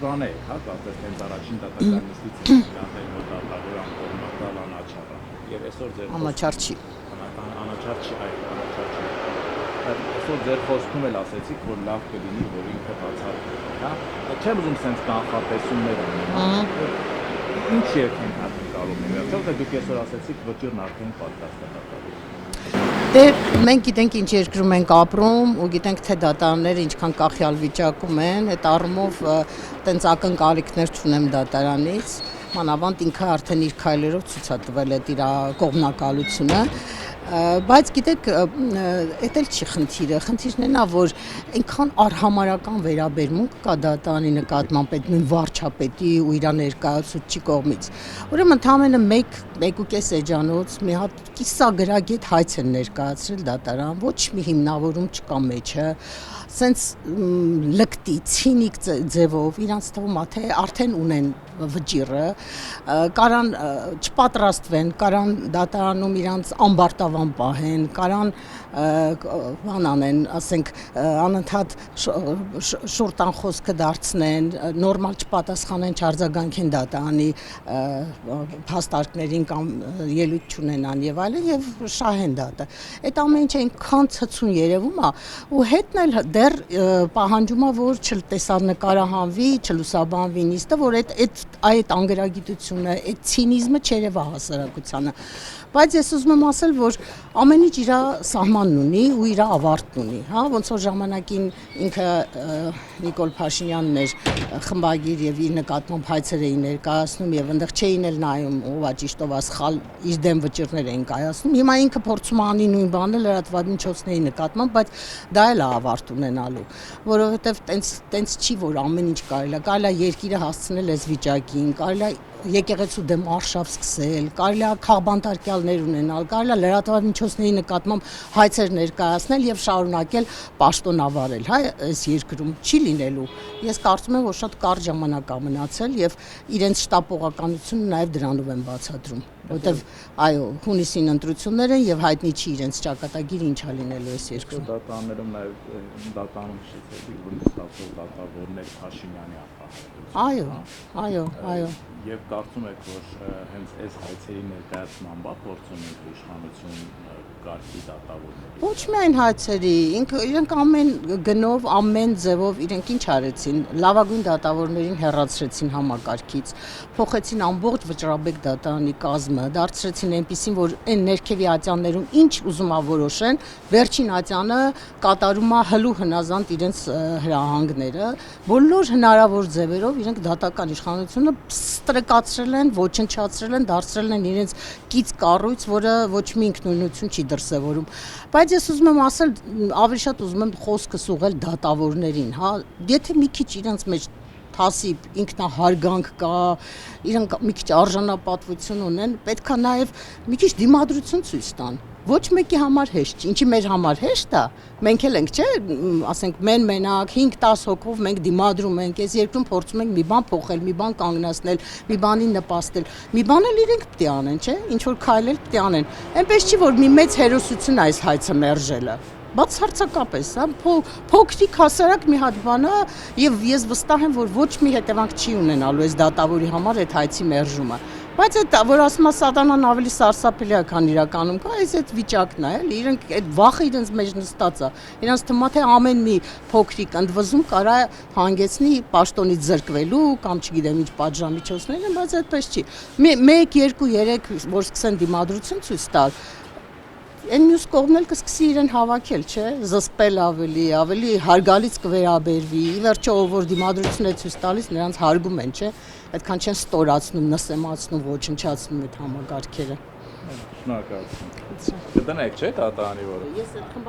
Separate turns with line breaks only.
բան է, հա, կարծես հենց առաջին դատականիստից են իրանել, որ դատավորան կողմնակալ անաչառը։ Եվ այսօր ձեր
Անաչառչի։
Անաչառչի, այո, անաչառչի։ Այսօր ձեր խոսքում էլ ասեցիք, որ լավ կլինի, որ ինքը բացառվի, հա։ Չեմ ուզում սենց կանխատեսումներ անել։ Ինչ երկենք ակնկալում եք, որտեղ դուք այսօր ասեցիք վճիրն արդեն պատրաստ է դատավորի։
Դե մենք գիտենք ինչ երկրում ենք ապրում ու գիտենք թե դատարանները ինչքան կախյալ վիճակում են, այդ առումով տենց ակնկալիքներ չունեմ դատարանից, մանավանդ ինքը արդեն իր քայլերով ցույց է տվել այդ իր կողմնակալությունը, բայց գիտեք, էդ էլ չի խնդիրը, խնդիրն է նա, որ այնքան արհամարական վերաբերմունք կա դատարանի նկատմամբ այդ նույն վարչապետի ու իր ներկայացուցչի կողմից, ուրեմն ընդամենը 1.5 էջանոց մի հատ կիսագրագետ հայց են ներկայացրել դատարան, ոչ մի հիմնավորում չկա մեջը, սենց լկտի, ցինիկ ձևով, իրանց թվում է, թե արդեն ունեն վճիրը, կարան չպատրաստվեն, կարան դատարանում իրանց ամբարտավան պահեն, կարան բան անեն, ասենք անընդհատ շուրտան խոսքը դարձնեն, նորմալ չպատասխանեն, չարձագանքեն դատարանի փաստարկներին կամ ելույթ չունենան եւ այլն եւ շահեն դատը։ Այդ ամեն ինչը այնքան ցցուն երևում է ու հետն էլ դեռ պահանջում է, որ չտեսանեկարահանվի, չլուսաբանվի նիստը, որ այդ անգրագիտությունը, այդ ցինիզմը չերևա հասարակությանը։ Բայց ես ուզում եմ ասել, որ ամեն ինչ իր սահմանն ունի ու իր ավարտն ունի, հա, ոնց որ ժամանակին ինքը Նիկոլ Փաշինյանն էր խմբագիր եւ իր նկատմամբ հայցեր էին ներկայացնում եւ այնտեղ չէին էլ նայում ով է ճիշտ ով է սխալ, իր դեմ վճիռներ էին կայացնում։ Հիմա ինքը փորձում է անի նույն բանը լրատվամիջոցների նկատմամբ, բայց դա էլ է ավարտ ունենալու, որովհետեւ տենց չի, որ ամեն ինչ կարելի է երկիրը հասցնել այս վիճակին, կարելի է եկեղեցու դեմ արշավ սկսել, կարելի է քաղբանտարկյալներ ունենալ, կարելի է լրատվամիջոցների նկատմամբ հայցեր ներկայացնել եւ շարունակել պաշտոնավարել, հա, այս երկրում չի լինելու։ Ես կարծում եմ, որ շատ կարճ ժամանակ է մնացել եւ իրենց շտապողականությունը նաեւ դրանով են բացատրում, որտեւ այո, հունիսին ընտրություններ են եւ հայտնի չի իրենց ճակատագիրը ինչա լինելու այս երկրում։
Դատարաններում նաեւ դատարանում շփվեցի, որ ստացող դատավորներ Փաշինյանի ախտահայտություն։
Այո։
Եվ կարծում եք, որ հենց այս հայցերի ներկայացման բա փորձում են իշխանություն կարգի դատավորների։ Ոչ
միայն հայցերի, իրենք ամեն գնով, ամեն ձևով իրենք ինչ արեցին, լավագույն դատավորներին հեռացրեցին համակարգից, փոխեցին ամբողջ Վճռաբեկ դատարանի կազմը, դարձրեցին այնպիսին, որ այն ներքևի ատյաններում ինչ ուզում ա որոշեն, վերջին ատյանը կատարում ա հլու հնազանդ իրենց հրահանգները, բոլոր հնարավոր ձևերով իրենք դատական իշխանությունը ստրկացրել են, ոչնչացրել են, դարձրել են իրենց կից կառույց, որը ոչ մի ինքնուրույնություն չի դրսևորում։ Բայց ես ուզում եմ ասել, ավելի շատ ուզում եմ խոսքս ուղղել դատավորներին, հա, եթե մի քիչ իրենց մեջ թասիբ, ինքնահարգանք կա, իրենք մի քիչ արժանապատվություն ունեն, պետք է նաև մի քիչ դիմադրություն ցույց տան։ Ոչ մեկի համար հեշտ չի, ինչի մեր համար հեշտ է, մենք էլ ենք, չէ, ասենք մենակ 5-10 հոգով մենք դիմադրում ենք, այս երկրում փորձում ենք մի բան փոխել, մի բան կանգնացնել, մի բանի նպաստել, մի բան էլ իրենք պետք է անեն, չէ, ինչ որ քայլել պետք է անեն։ Այնպես չի, որ մի մեծ հերոսություն այս հայցը մերժելը։ Բացարձակապես, հա, փոքրիկ հասարակ մի հատ բան է եւ ես վստահ եմ, որ ոչ մի հետևանք չի ունենալու այս դատավորի համար այդ հայցի մերժումը։ Բայց այդ որ ասում է սատանան ավելի սարսափելի է, քան իրականում կա, այդ վիճակն է, էլի, իրենք այդ վախը իրենց մեջ նստած է։ Իրենց թվում է, թե ամեն մի փոքրիկ ընդվզում կարա հանգեցնի պաշտոնից զրկվելու կամ չգիտեմ ինչ պատժամիջոցներ են, բայց այդպես չի։ 1, 2, 3 որ սկսեն դիմադրություն ցույց տալ, այն մյուս կողմն էլ կսկսի իրեն հավաքել, չէ, զսպել ավելի հարգալից կվերաբերվի, ի վերջո ով որ դիմադրություն է ցույց տալիս, նրանց հարգում են, չէ, այդքան չեն ստորացնում, նսեմացնում, ոչնչացնում այդ համակարգերը։
Շնորհակալություն։ Կդնեք, չէ, դատարանի որը։